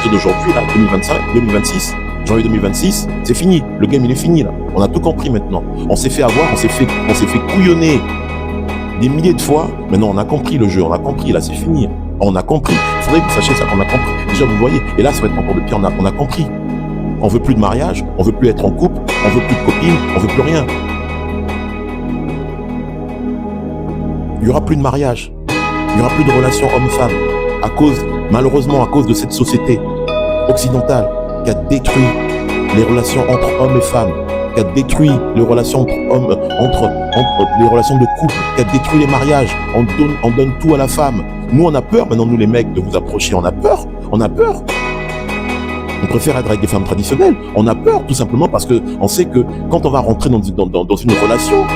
partir d'aujourd'hui, là, 2025, 2026, janvier 2026, c'est fini. Le game, il est fini, là. On a tout compris maintenant. On s'est fait avoir, on s'est fait couillonner des milliers de fois. Maintenant, on a compris le jeu, on a compris, là, c'est fini. On a compris. Il faudrait que vous sachiez ça, qu'on a compris. Déjà, vous voyez. Et là, ça va être encore de pire, on a compris. On veut plus de mariage, on veut plus être en couple, on veut plus de copines, on veut plus rien. Il n'y aura plus de mariage. Il n'y aura plus de relations homme-femme. Malheureusement, à cause de cette société occidentale qui a détruit les relations entre hommes et femmes, qui a détruit les relations entre hommes, entre les relations de couple, qui a détruit les mariages. On donne tout à la femme. Nous, on a peur, maintenant, nous les mecs, de vous approcher. On a peur. On préfère être avec des femmes traditionnelles. On a peur, tout simplement, parce qu'on sait que quand on va rentrer dans une relation,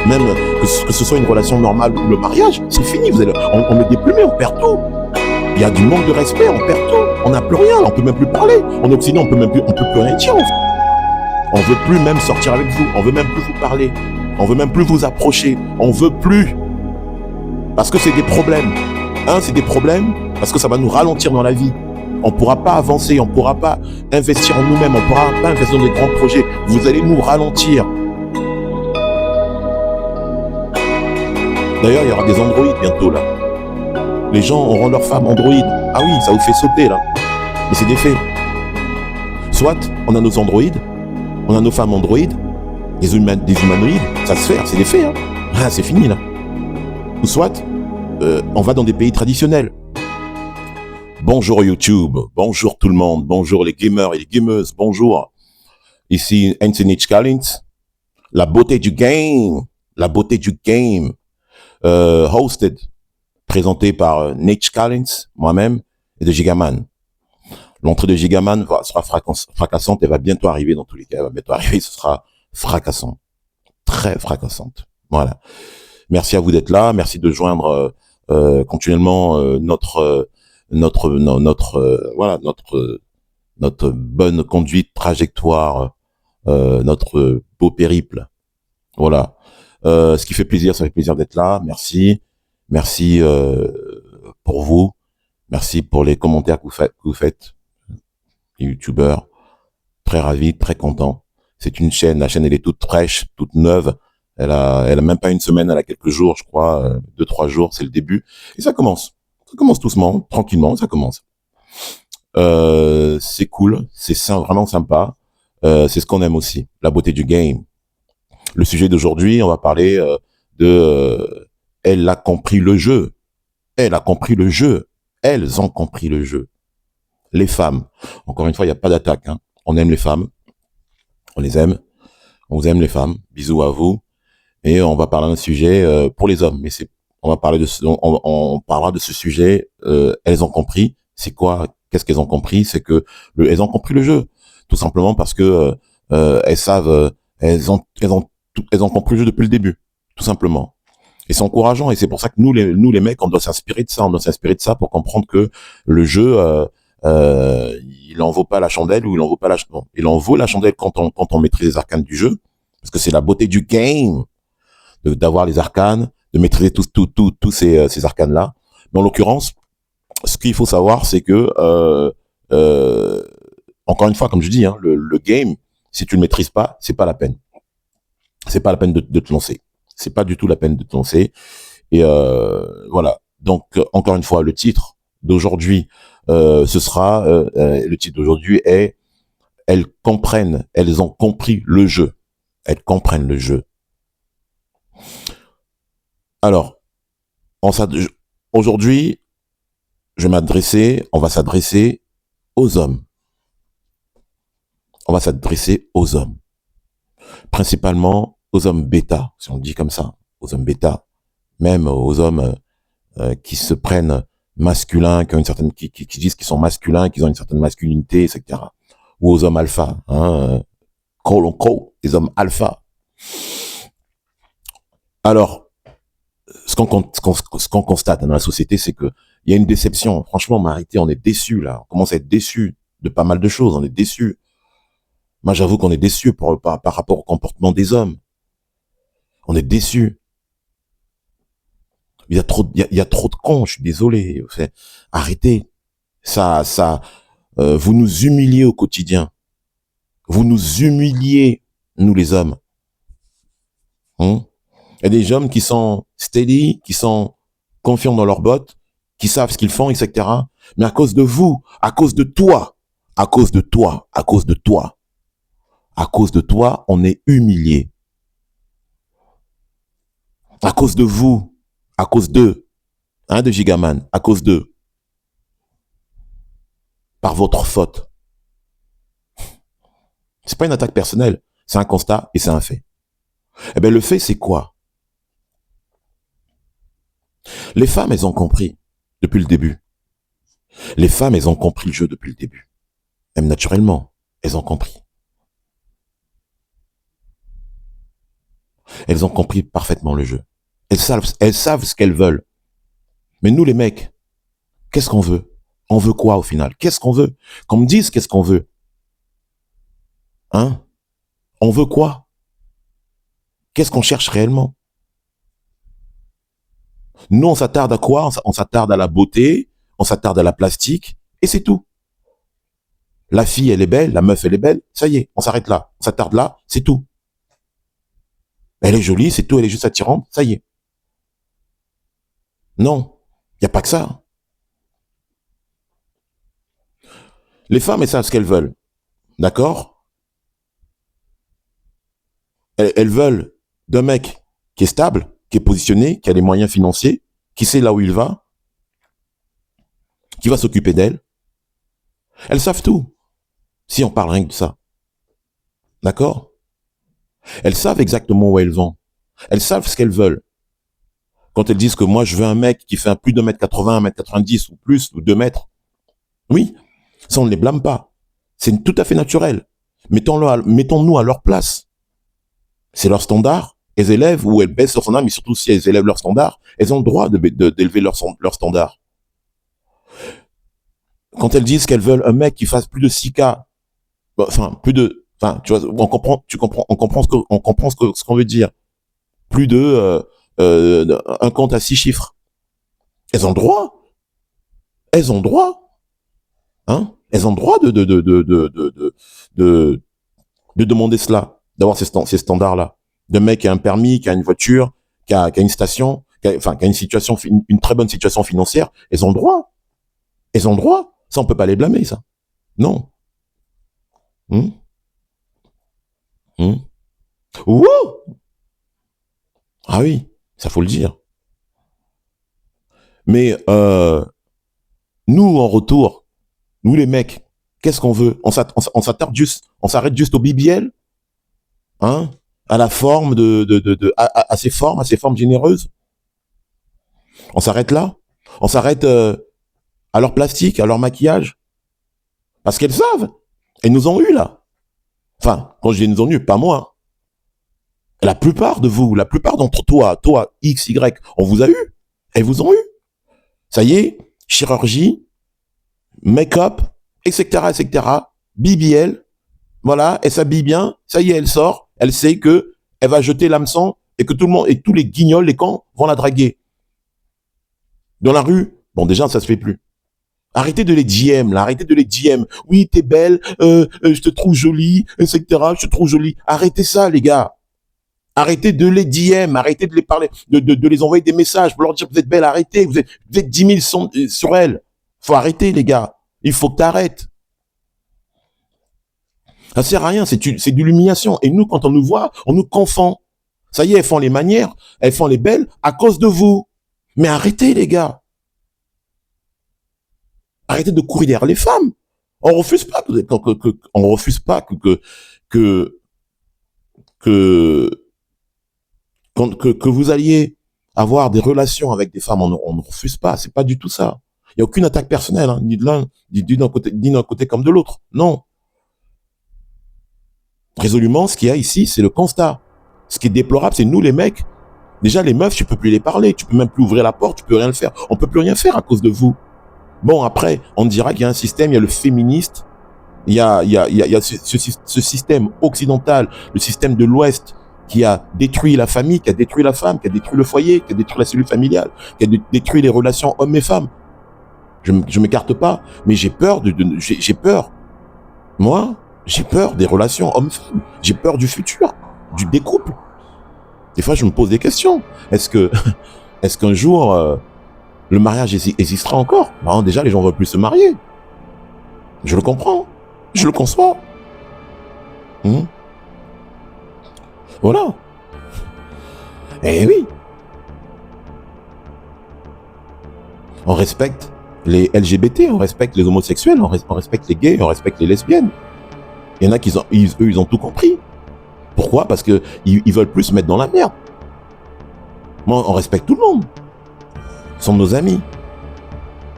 même que ce soit une relation normale ou le mariage, c'est fini. On est déplumé, on perd tout. Il y a du manque de respect, on perd tout. On n'a plus rien, on peut même plus parler. En Occident, on peut plus rien dire. On veut plus même sortir avec vous. On veut même plus vous parler. On veut même plus vous approcher. On veut plus. Parce que c'est des problèmes. C'est des problèmes parce que ça va nous ralentir dans la vie. On ne pourra pas avancer, on ne pourra pas investir en nous-mêmes, on ne pourra pas investir dans des grands projets. Vous allez nous ralentir. D'ailleurs, il y aura des androïdes bientôt, là. Les gens auront leur femme androïde. Ah oui, ça vous fait sauter, là. Mais c'est des faits. Soit, on a nos androïdes, on a nos femmes androïdes, des humanoïdes, ça se fait, c'est des faits, hein. C'est fini, là. Ou soit, on va dans des pays traditionnels. Bonjour YouTube, bonjour tout le monde, bonjour les gamers et les gameuses, bonjour. Ici Anthony Collins, la beauté du game, hosted, présenté par Nate Collins, moi-même, et de Gigaman. L'entrée de Gigaman sera fracassante et va bientôt arriver dans tous les cas, ce sera fracassant, très fracassante. Voilà. Merci à vous d'être là, merci de joindre continuellement notre bonne conduite, trajectoire, notre beau périple. Voilà. Ce qui fait plaisir, ça fait plaisir d'être là. Merci pour vous. Merci pour les commentaires que vous faites. Les youtubeurs, très ravis, très contents. C'est une chaîne, la chaîne elle est toute fraîche, toute neuve. Elle a même pas une semaine, elle a quelques jours, je crois, 2-3 jours, c'est le début. Et ça commence doucement, tranquillement, ça commence. C'est cool, c'est vraiment sympa. C'est ce qu'on aime aussi, la beauté du game. Le sujet d'aujourd'hui, on va parler de elle a compris le jeu. Elle a compris le jeu. Elles ont compris le jeu. Les femmes. Encore une fois, il n'y a pas d'attaque. Hein. On aime les femmes. On les aime. On vous aime les femmes. Bisous à vous. Et on va parler d'un sujet pour les hommes. Mais on parlera de ce sujet. Elles ont compris. C'est quoi? Qu'est-ce qu'elles ont compris? C'est que elles ont compris le jeu. Tout simplement parce que elles savent. Elles ont compris le jeu depuis le début. Tout simplement. Et c'est encourageant. Et c'est pour ça que nous les mecs, on doit s'inspirer de ça. On doit s'inspirer de ça pour comprendre que le jeu, il en vaut pas la chandelle ou il en vaut pas la chandelle. Il en vaut la chandelle quand on maîtrise les arcanes du jeu. Parce que c'est la beauté du game d'avoir les arcanes, de maîtriser tous ces arcanes-là. Mais en l'occurrence, ce qu'il faut savoir, c'est que, encore une fois, comme je dis, hein, le game, si tu le maîtrises pas, c'est pas la peine. C'est pas la peine de te lancer. C'est pas du tout la peine de te lancer. Et voilà. Donc, encore une fois, le titre d'aujourd'hui, le titre d'aujourd'hui est « Elles comprennent, elles ont compris le jeu. » Elles comprennent le jeu. Alors, aujourd'hui, on va s'adresser aux hommes. On va s'adresser aux hommes. Principalement aux hommes bêta, si on dit comme ça, aux hommes bêta, même aux hommes qui se prennent masculins, qui disent qu'ils sont masculins, qu'ils ont une certaine masculinité, etc. Ou aux hommes alpha, hein, call on call, les hommes alpha. Alors, ce qu'on constate dans la société, c'est que il y a une déception. Franchement, Marité, on est déçus là. On commence à être déçus de pas mal de choses. On est déçus. Moi, j'avoue qu'on est déçus par rapport au comportement des hommes. On est déçus. Il y a trop de cons. Je suis désolé. Arrêtez. Ça, Vous nous humiliez au quotidien. Vous nous humiliez, nous les hommes. Il y a des hommes qui sont steady, qui sont confiants dans leurs bottes, qui savent ce qu'ils font, etc. Mais à cause de vous, à cause de toi, à cause de toi, à cause de toi, à cause de toi, on est humilié. À cause de vous, à cause d'eux, de Gigaman, à cause d'eux, par votre faute. C'est pas une attaque personnelle, c'est un constat et c'est un fait. Eh bien, le fait, c'est quoi? Les femmes, elles ont compris depuis le début. Les femmes, elles ont compris le jeu depuis le début. Même naturellement, elles ont compris. Elles ont compris parfaitement le jeu. Elles savent ce qu'elles veulent. Mais nous, les mecs, qu'est-ce qu'on veut? On veut quoi au final? Qu'est-ce qu'on veut? Qu'on me dise qu'est-ce qu'on veut? On veut quoi? Qu'est-ce qu'on cherche réellement? Nous, on s'attarde à quoi? On s'attarde à la beauté, on s'attarde à la plastique, et c'est tout. La fille, elle est belle, la meuf, elle est belle, ça y est, on s'arrête là. On s'attarde là, c'est tout. Elle est jolie, c'est tout, elle est juste attirante, ça y est. Non, il n'y a pas que ça. Les femmes, elles savent ce qu'elles veulent, d'accord? Elles veulent d'un mec qui est stable, qui est positionné, qui a les moyens financiers, qui sait là où il va, qui va s'occuper d'elle. Elles savent tout, si on parle rien que de ça. D'accord? Elles savent exactement où elles vont. Elles savent ce qu'elles veulent. Quand elles disent que moi, je veux un mec qui fait plus de 1m80, 1m90 ou plus, ou 2 mètres. Oui, ça, on ne les blâme pas. C'est tout à fait naturel. Mettons-nous à leur place. C'est leur standard. Elles élèvent ou elles baissent leur standard, mais surtout si elles élèvent leur standard, elles ont le droit d'élever leur standard. Quand elles disent qu'elles veulent un mec qui fasse plus de 6K, tu vois, on comprend ce qu'on veut dire. Plus de un compte à 6 chiffres. Elles ont le droit. Elles ont le droit. Elles ont le droit de demander cela, d'avoir ces standards-là. De mec qui a un permis, qui a une voiture, qui a une station, qui a une très bonne situation financière. Elles ont le droit. Elles ont le droit. Ça, on peut pas les blâmer, ça. Non. Wouh! Ah oui, ça faut le dire. Mais nous, en retour, nous les mecs, qu'est-ce qu'on veut? On s'arrête juste au BBL, à la forme à ces formes généreuses. On s'arrête là. On s'arrête à leur plastique, à leur maquillage, parce qu'elles savent. Elles nous ont eu là. Enfin, quand je dis nous ont eu, pas moi. La plupart de vous, la plupart d'entre toi, X, Y, on vous a eu. Elles vous ont eu. Ça y est, chirurgie, make-up, etc. BBL, voilà, elle s'habille bien, ça y est, elle sort, elle sait que elle va jeter l'hameçon et que tout le monde et tous les guignols, les cons vont la draguer. Dans la rue, bon déjà ça se fait plus. Arrêtez de les DM, là, arrêtez de les DM. Oui, t'es belle, je te trouve jolie, etc. Je te trouve jolie. Arrêtez ça, les gars. Arrêtez de les DM, arrêtez de les parler, de les envoyer des messages pour leur dire vous êtes belle, arrêtez, vous êtes 10 000 sur elle. Faut arrêter, les gars. Il faut que t'arrêtes. Ça sert à rien, c'est de l'humiliation. Et nous, quand on nous voit, on nous confond. Ça y est, elles font les manières, elles font les belles à cause de vous. Mais arrêtez, les gars. Arrêtez de courir derrière les femmes. On refuse pas que vous alliez avoir des relations avec des femmes. On ne refuse pas. C'est pas du tout ça. Il y a aucune attaque personnelle, ni de l'un, ni d'un côté comme de l'autre. Non. Résolument, ce qu'il y a ici, c'est le constat. Ce qui est déplorable, c'est nous les mecs. Déjà, les meufs, tu peux plus les parler, tu peux même plus ouvrir la porte, tu peux rien le faire. On peut plus rien faire à cause de vous. Bon, après, on dira qu'il y a un système, il y a le féministe, il y a ce système occidental, le système de l'Ouest, qui a détruit la famille, qui a détruit la femme, qui a détruit le foyer, qui a détruit la cellule familiale, qui a détruit les relations hommes et femmes. Je m'écarte pas, mais j'ai peur j'ai peur. Moi, j'ai peur des relations hommes-femmes. J'ai peur du futur, des couples. Des fois, je me pose des questions. Est-ce qu'un jour, le mariage existera encore? Non, déjà, les gens ne veulent plus se marier. Je le comprends. Je le conçois. Voilà. Eh oui. On respecte les LGBT, on respecte les homosexuels, on respecte les gays, on respecte les lesbiennes. Il y en a ils ont tout compris. Pourquoi? Parce que ils veulent plus se mettre dans la merde. Moi, on respecte tout le monde. Ce sont nos amis.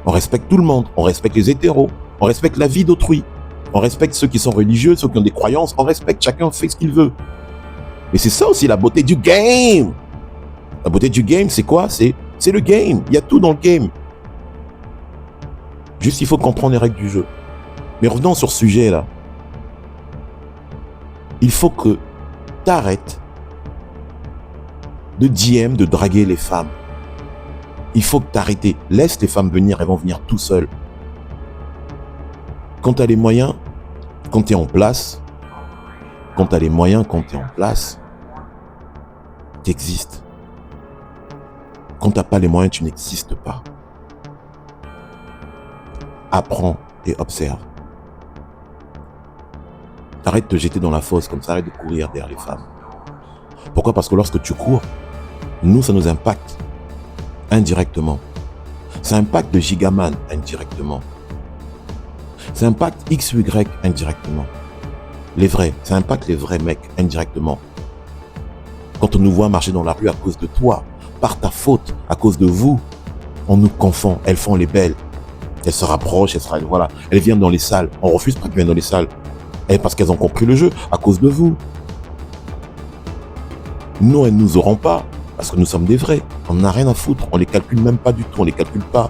On respecte tout le monde. On respecte les hétéros. On respecte la vie d'autrui. On respecte ceux qui sont religieux, ceux qui ont des croyances. On respecte. Chacun fait ce qu'il veut. Mais c'est ça aussi la beauté du game. La beauté du game, c'est quoi? C'est le game. Il y a tout dans le game. Juste, il faut comprendre les règles du jeu. Mais revenons sur ce sujet-là. Il faut que tu arrêtes de DM, de draguer les femmes. Il faut que tu arrêtes. Laisse les femmes venir, elles vont venir tout seules. Quand tu as les moyens, quand tu es en place, quand tu as les moyens, quand tu es en place, tu existes. Quand tu n'as pas les moyens, tu n'existes pas. Apprends et observe. Arrête de te jeter dans la fosse comme ça, arrête de courir derrière les femmes. Pourquoi? Parce que lorsque tu cours, nous, ça nous impacte indirectement. Ça impacte le gigaman indirectement. Ça impacte XY indirectement. Les vrais, ça impacte les vrais mecs indirectement. Quand on nous voit marcher dans la rue à cause de toi, par ta faute, à cause de vous, on nous confond, elles font les belles. Elles se rapprochent, voilà, elles viennent dans les salles. On refuse pas qu'elles viennent dans les salles. Et parce qu'elles ont compris le jeu, à cause de vous. Nous, elles ne nous auront pas, parce que nous sommes des vrais. On n'a rien à foutre, on les calcule même pas du tout, on les calcule pas.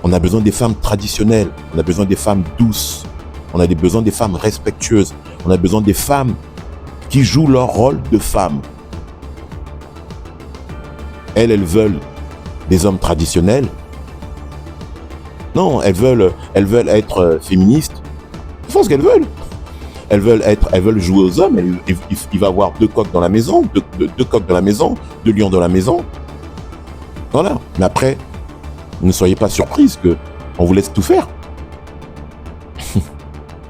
On a besoin des femmes traditionnelles, on a besoin des femmes douces, on a besoin des femmes respectueuses, on a besoin des femmes qui jouent leur rôle de femmes. Elles veulent des hommes traditionnels. Non, elles veulent être féministes. Ils font ce qu'elles veulent. Elles veulent jouer aux hommes. Il va y avoir 2 coqs dans la maison, deux coqs dans la maison, 2 lions dans la maison. Voilà. Mais après, ne soyez pas surprises qu'on vous laisse tout faire.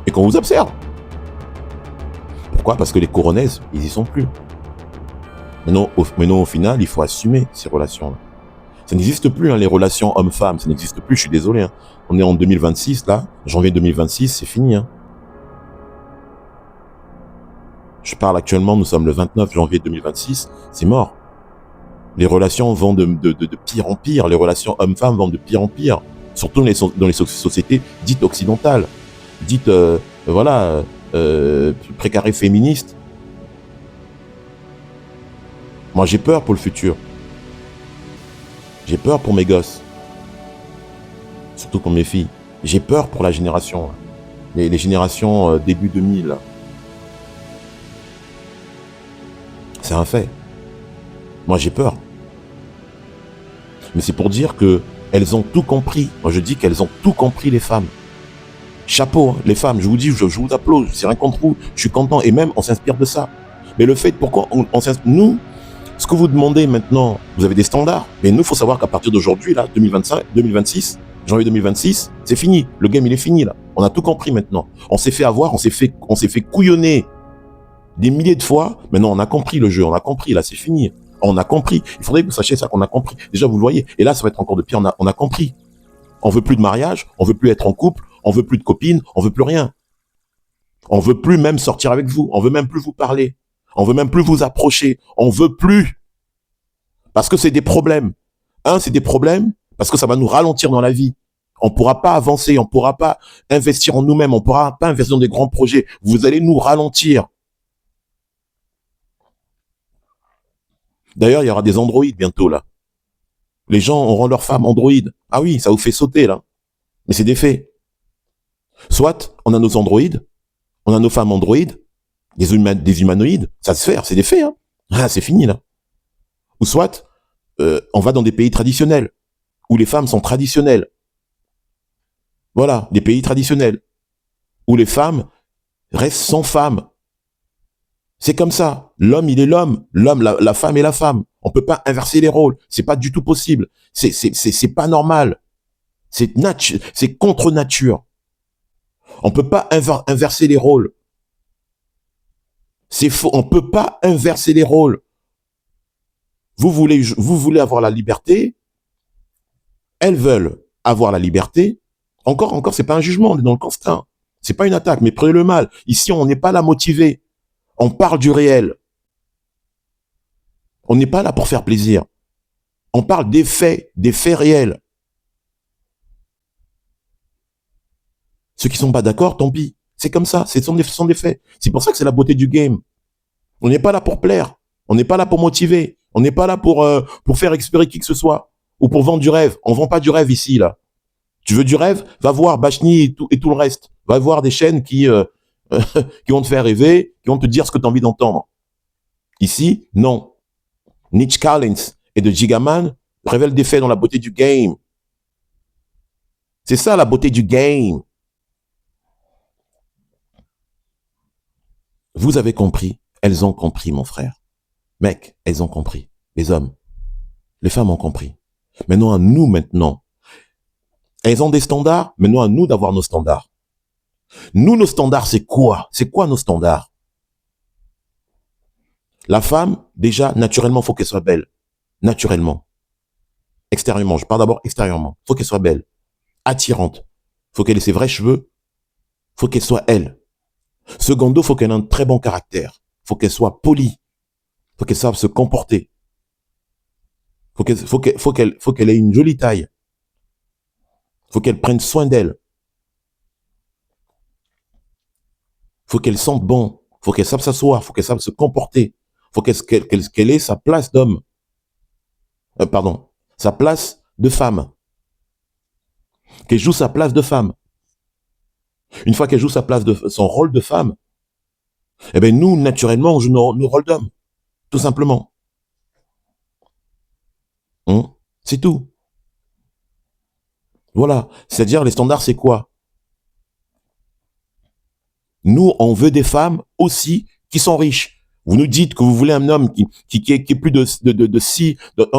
Et qu'on vous observe. Pourquoi? Parce que les coronaises, ils y sont plus. Maintenant, au final, il faut assumer ces relations-là. Ça n'existe plus, hein, les relations hommes-femmes. Ça n'existe plus, je suis désolé. Hein. On est en 2026, là. Janvier 2026, c'est fini. Hein. Je parle actuellement, nous sommes le 29 janvier 2026, c'est mort. Les relations vont de pire en pire. Les relations hommes-femmes vont de pire en pire. Surtout dans les sociétés dites occidentales. Dites, précarées féministes. Moi, j'ai peur pour le futur. J'ai peur pour mes gosses. Surtout pour mes filles. J'ai peur pour la génération. Les générations début 2000. Là. C'est un fait. Moi, j'ai peur. Mais c'est pour dire que elles ont tout compris. Moi, je dis qu'elles ont tout compris, les femmes. Chapeau, hein, les femmes. Je vous dis, je vous applaudis. C'est rien contre vous. Je suis content. Et même, on s'inspire de ça. Mais le fait, pourquoi on s'inspire... Nous, ce que vous demandez maintenant, vous avez des standards. Mais nous, il faut savoir qu'à partir d'aujourd'hui, là, 2026, janvier 2026, c'est fini. Le game, il est fini, là. On a tout compris maintenant. On s'est fait avoir, on s'est fait couillonner des milliers de fois. Maintenant, on a compris le jeu. On a compris, là, c'est fini. On a compris. Il faudrait que vous sachiez ça, qu'on a compris. Déjà, vous le voyez. Et là, ça va être encore de pire. On a compris. On veut plus de mariage. On veut plus être en couple. On veut plus de copines. On veut plus rien. On veut plus même sortir avec vous. On veut même plus vous parler. On veut même plus vous approcher. On veut plus. Parce que c'est des problèmes. C'est des problèmes parce que ça va nous ralentir dans la vie. On pourra pas avancer. On pourra pas investir en nous-mêmes. On pourra pas investir dans des grands projets. Vous allez nous ralentir. D'ailleurs, il y aura des androïdes bientôt, là. Les gens auront leur femme androïde. Ah oui, ça vous fait sauter, là. Mais c'est des faits. Soit, on a nos androïdes, on a nos femmes androïdes, des humanoïdes. Ça se fait, c'est des faits, hein. C'est fini, là. Ou soit, on va dans des pays traditionnels, où les femmes sont traditionnelles. Voilà, des pays traditionnels, où les femmes restent sans femmes. C'est comme ça. L'homme, il est l'homme. L'homme, la femme est la femme. On peut pas inverser les rôles. C'est pas du tout possible. C'est pas normal. C'est contre nature. On peut pas inverser les rôles. C'est faux. On peut pas inverser les rôles. Vous voulez avoir la liberté. Elles veulent avoir la liberté. Encore, c'est pas un jugement. On est dans le constat. C'est pas une attaque, mais prenez le mal. Ici, on n'est pas là motivé. On parle du réel. On n'est pas là pour faire plaisir. On parle des faits réels. Ceux qui sont pas d'accord, tant pis. C'est comme ça, ce sont des faits. C'est pour ça que c'est la beauté du game. On n'est pas là pour plaire. On n'est pas là pour motiver. On n'est pas là pour faire espérer qui que ce soit. Ou pour vendre du rêve. On vend pas du rêve ici, là. Tu veux du rêve? Va voir Bachni et tout le reste. Va voir des chaînes qui vont te faire rêver, qui vont te dire ce que tu as envie d'entendre. Ici, non. Niche Collins et de Gigaman révèlent des faits dans la beauté du game. C'est ça la beauté du game. Vous avez compris, elles ont compris, mon frère. Mec, elles ont compris. Les hommes, les femmes ont compris. Maintenant, à nous, maintenant. Elles ont des standards, maintenant à nous d'avoir nos standards. Nous, nos standards, c'est quoi? C'est quoi nos standards? La femme, déjà, naturellement, faut qu'elle soit belle. Naturellement. Extérieurement. Je parle d'abord extérieurement. Faut qu'elle soit belle. Attirante. Faut qu'elle ait ses vrais cheveux. Faut qu'elle soit elle. Secondo, faut qu'elle ait un très bon caractère. Faut qu'elle soit polie. Faut qu'elle sache se comporter. Faut qu'elle ait une jolie taille. Faut qu'elle prenne soin d'elle. Faut qu'elle sente bon. Faut qu'elle sache s'asseoir. Faut qu'elle sache se comporter. Faut qu'elle ait sa place d'homme. Sa place de femme. Qu'elle joue sa place de femme. Une fois qu'elle joue son rôle de femme, eh ben nous, naturellement, on joue nos rôles d'homme. Tout simplement. C'est tout. Voilà. C'est-à-dire, les standards, c'est quoi? Nous, on veut des femmes aussi qui sont riches. Vous nous dites que vous voulez un homme qui est plus d'un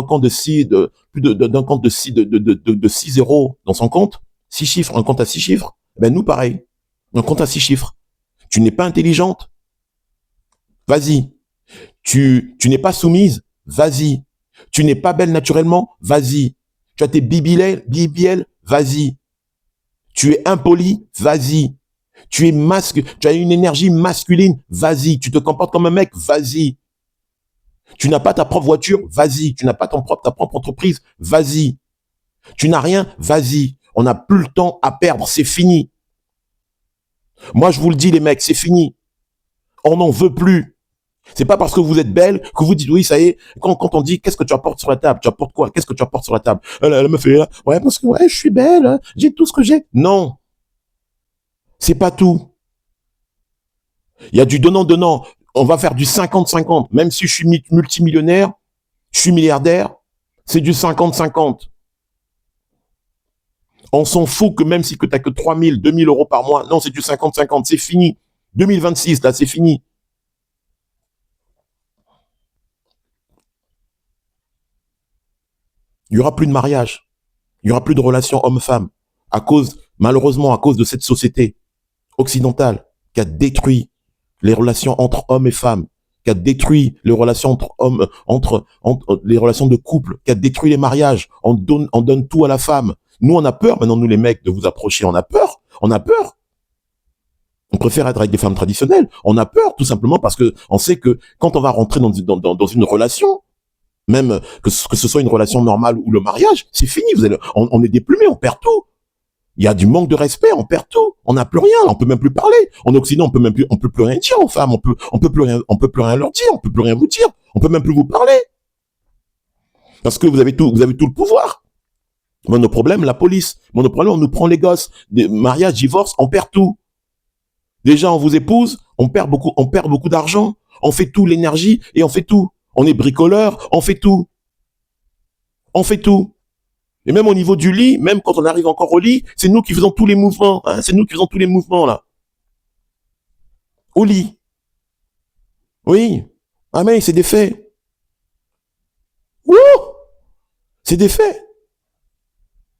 compte de 6 zéros dans son compte, 6 chiffres, un compte à 6 chiffres. Ben, nous, pareil. Un compte à 6 chiffres. Tu n'es pas intelligente? Vas-y. Tu n'es pas soumise? Vas-y. Tu n'es pas belle naturellement? Vas-y. Tu as tes BBL? Vas-y. Tu es impoli? Vas-y. Tu as une énergie masculine? Vas-y. Tu te comportes comme un mec? Vas-y. Tu n'as pas ta propre voiture? Vas-y. Tu n'as pas ta propre entreprise? Vas-y. Tu n'as rien? Vas-y. On n'a plus le temps à perdre. C'est fini. Moi, je vous le dis, les mecs, c'est fini. On n'en veut plus. C'est pas parce que vous êtes belle que vous dites oui, ça y est. Quand on dit qu'est-ce que tu apportes sur la table, tu apportes quoi? Qu'est-ce que tu apportes sur la table? Elle me fait ouais parce que ouais, je suis belle, hein, j'ai tout ce que j'ai. Non, c'est pas tout. Il y a du donnant. On va faire du 50-50. Même si je suis multimillionnaire, je suis milliardaire, c'est du 50-50. On s'en fout que même si tu n'as que 3 000, 2 000 euros par mois, non, c'est du 50-50, c'est fini. 2026, là, c'est fini. Il n'y aura plus de mariage. Il n'y aura plus de relations homme-femme. Malheureusement, à cause de cette société occidentale qui a détruit les relations entre hommes et femmes, qui a détruit les relations entre les relations de couple, qui a détruit les mariages. On donne tout à la femme. Nous, on a peur, maintenant, nous les mecs, de vous approcher. On a peur. On préfère être avec des femmes traditionnelles. On a peur, tout simplement, parce que on sait que quand on va rentrer dans une relation, même que ce soit une relation normale ou le mariage, c'est fini. On est déplumé, on perd tout. Il y a du manque de respect, on perd tout. On n'a plus rien, on peut même plus parler. En Occident, on peut plus rien dire aux femmes. On peut plus rien leur dire, on peut plus rien vous dire. On peut même plus vous parler. Parce que vous avez tout le pouvoir. Mais nos problèmes, la police. Mais nos problèmes, on nous prend les gosses. Des mariages, divorce, on perd tout. Déjà, on vous épouse, on perd beaucoup d'argent. On fait tout, l'énergie, et on fait tout. On est bricoleur, on fait tout. Et même au niveau du lit, même quand on arrive encore au lit, c'est nous qui faisons tous les mouvements. Hein, c'est nous qui faisons tous les mouvements, là. Au lit. Oui. Ah mais c'est des faits. Wouh! C'est des faits.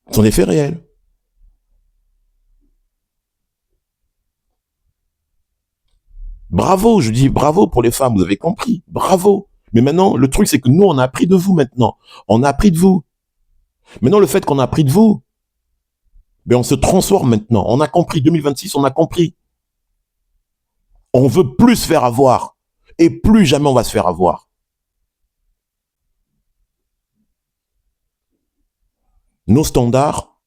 Ce sont des faits réels. Bravo, je dis bravo pour les femmes, vous avez compris. Bravo. Mais maintenant, le truc, c'est que nous, on a appris de vous maintenant. On a appris de vous. Maintenant, le fait qu'on a appris de vous, ben on se transforme maintenant. On a compris. 2026, on a compris. On veut plus se faire avoir. Et plus jamais on va se faire avoir. Nos standards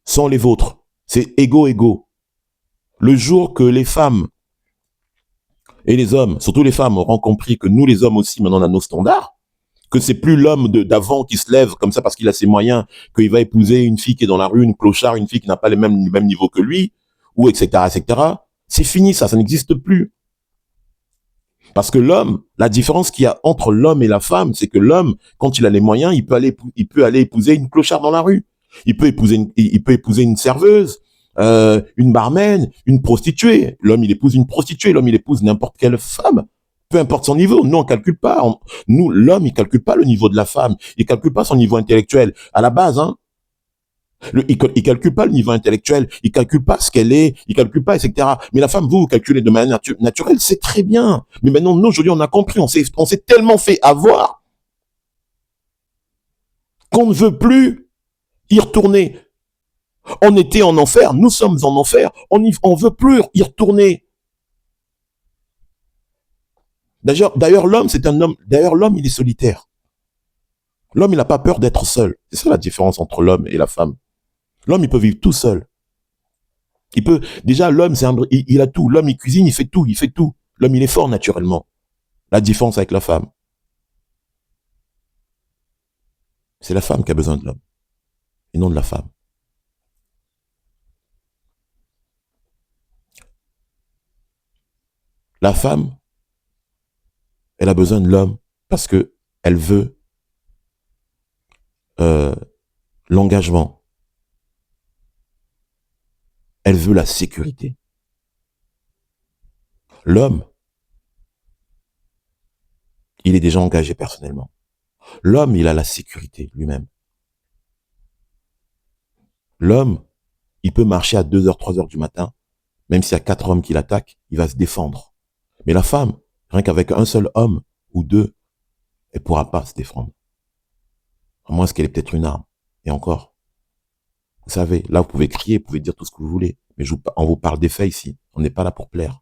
sont les vôtres. C'est égaux. Le jour que les femmes et les hommes, surtout les femmes, auront compris que nous, les hommes aussi, maintenant, on a nos standards, que c'est plus l'homme d'avant qui se lève comme ça parce qu'il a ses moyens, qu'il va épouser une fille qui est dans la rue, une clochard, une fille qui n'a pas le même niveau que lui, ou etc. C'est fini ça n'existe plus. Parce que l'homme, la différence qu'il y a entre l'homme et la femme, c'est que l'homme, quand il a les moyens, il peut aller épouser une clochard dans la rue. Il peut épouser une serveuse, une barmaid, une prostituée. L'homme, il épouse une prostituée. L'homme, il épouse n'importe quelle femme. Peu importe son niveau. Nous, on calcule pas. Nous, l'homme, il calcule pas le niveau de la femme. Il calcule pas son niveau intellectuel. À la base, hein. Il calcule pas le niveau intellectuel, il calcule pas ce qu'elle est, il calcule pas, etc. Mais la femme, vous calculez de manière naturelle, c'est très bien. Mais maintenant, nous, aujourd'hui, on a compris, on s'est tellement fait avoir qu'on ne veut plus y retourner. On était en enfer, nous sommes en enfer, on veut plus y retourner. D'ailleurs, l'homme, c'est un homme, l'homme, il est solitaire. L'homme, il n'a pas peur d'être seul. C'est ça la différence entre l'homme et la femme. L'homme, il peut vivre tout seul. Déjà, l'homme, il a tout. L'homme, il cuisine, il fait tout. L'homme, il est fort naturellement. La différence avec la femme, c'est la femme qui a besoin de l'homme, et non de la femme. La femme, elle a besoin de l'homme parce que elle veut l'engagement. Elle veut la sécurité. L'homme, il est déjà engagé personnellement. L'homme, il a la sécurité lui-même. L'homme, il peut marcher à 2h, 3h du matin, même s'il y a 4 hommes qui l'attaquent, il va se défendre. Mais la femme, rien qu'avec un seul homme ou deux, elle pourra pas se défendre. À moins qu'elle ait peut-être une arme. Et encore. Vous savez, là, vous pouvez crier, vous pouvez dire tout ce que vous voulez. Mais on vous parle des faits ici. On n'est pas là pour plaire.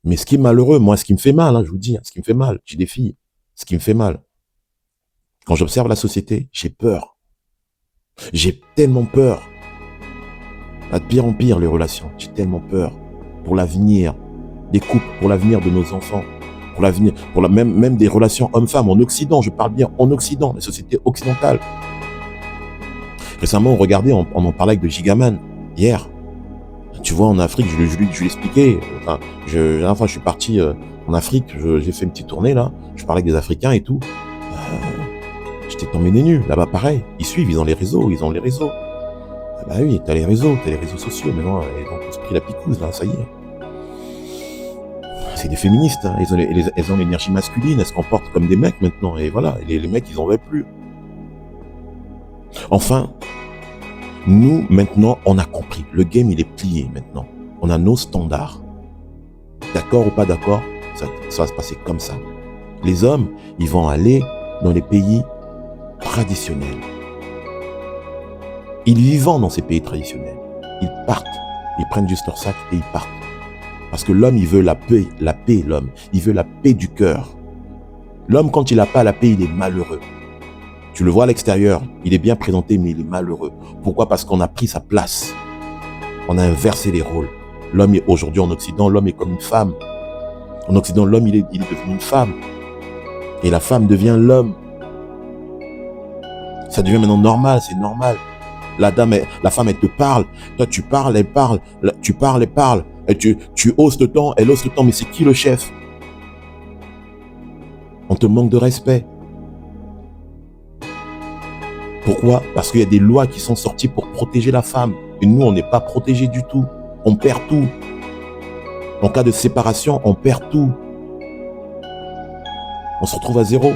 Mais ce qui est malheureux, moi, ce qui me fait mal, hein, je vous dis, ce qui me fait mal, j'ai des filles, ce qui me fait mal, quand j'observe la société, j'ai peur. J'ai tellement peur. De pire en pire, les relations. J'ai tellement peur pour l'avenir des couples, pour l'avenir de nos enfants, pour l'avenir, même des relations hommes-femmes en Occident. Je parle bien en Occident, la société occidentale. Récemment, regardez, on en parlait avec de Gigaman hier. Tu vois, en Afrique, je lui expliquais. Enfin, la dernière fois, je suis parti en Afrique, j'ai fait une petite tournée là. Je parlais avec des Africains et tout. J'étais tombé des nues. Là-bas, pareil. Ils suivent, ils ont les réseaux. Ah bah oui, t'as les réseaux sociaux. Maintenant, ils ont tous pris la picouse là, ça y est. C'est des féministes. Hein. Elles ont l'énergie masculine. Elles se comportent comme des mecs maintenant. Et voilà, les mecs, ils en veulent plus. Enfin, nous, maintenant, on a compris. Le game, il est plié maintenant. On a nos standards. D'accord ou pas d'accord, ça va se passer comme ça. Les hommes, ils vont aller dans les pays traditionnels. Ils vivent dans ces pays traditionnels. Ils partent. Ils prennent juste leur sac et ils partent. Parce que l'homme, il veut la paix, l'homme. Il veut la paix du cœur. L'homme, quand il n'a pas la paix, il est malheureux. Tu le vois à l'extérieur, il est bien présenté, mais il est malheureux. Pourquoi? Parce qu'on a pris sa place. On a inversé les rôles. L'homme, aujourd'hui en Occident, l'homme est comme une femme. En Occident, l'homme, il est devenu une femme. Et la femme devient l'homme. Ça devient maintenant normal, c'est normal. La femme, elle te parle. Toi, tu parles, elle parle. Tu parles, elle parle. Et tu hausses le temps, elle hausse le temps. Mais c'est qui le chef? On te manque de respect. Pourquoi? Parce qu'il y a des lois qui sont sorties pour protéger la femme. Et nous, on n'est pas protégés du tout. On perd tout. En cas de séparation, on perd tout. On se retrouve à zéro.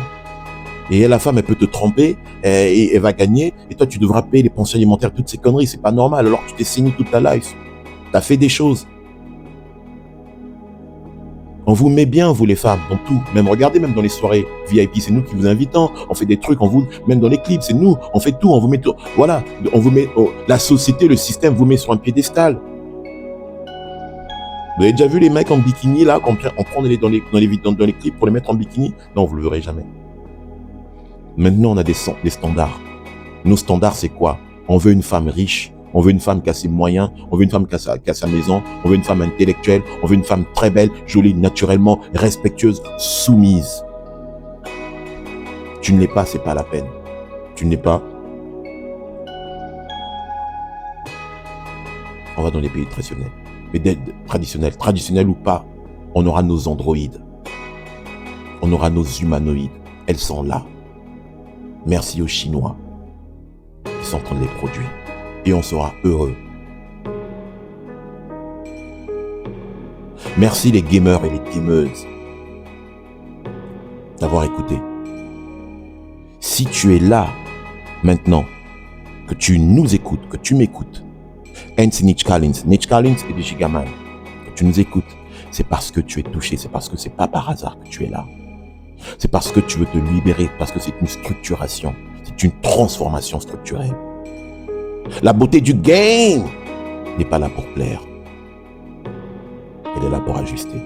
Et la femme, elle peut te tromper, et elle va gagner, et toi, tu devras payer les pensions alimentaires, toutes ces conneries. C'est pas normal, alors que tu t'es saigné toute ta life. Tu as fait des choses. On vous met bien, vous les femmes, dans tout. Même regardez, même dans les soirées VIP, c'est nous qui vous invitons. On fait des trucs, même dans les clips, c'est nous. On fait tout, on vous met tout. Voilà, la société, le système vous met sur un piédestal. Vous avez déjà vu les mecs en bikini, là, qu'on prend dans les clips pour les mettre en bikini? Non, vous le verrez jamais. Maintenant, on a des standards. Nos standards, c'est quoi? On veut une femme riche. On veut une femme qui a ses moyens, on veut une femme qui a sa maison, on veut une femme intellectuelle, on veut une femme très belle, jolie, naturellement, respectueuse, soumise. Tu ne l'es pas, c'est pas la peine. Tu ne l'es pas. On va dans les pays traditionnels. Mais traditionnels ou pas, on aura nos androïdes. On aura nos humanoïdes. Elles sont là. Merci aux Chinois qui sont en train de les produire. Et on sera heureux. Merci les gamers et les gameuses d'avoir écouté. Si tu es là, maintenant, que tu nous écoutes, que tu m'écoutes, Hence Niche Collins et des Gigaman, que tu nous écoutes, c'est parce que tu es touché, c'est parce que c'est pas par hasard que tu es là. C'est parce que tu veux te libérer, parce que c'est une structuration, c'est une transformation structurelle. La beauté du game n'est pas là pour plaire. Elle est là pour ajuster.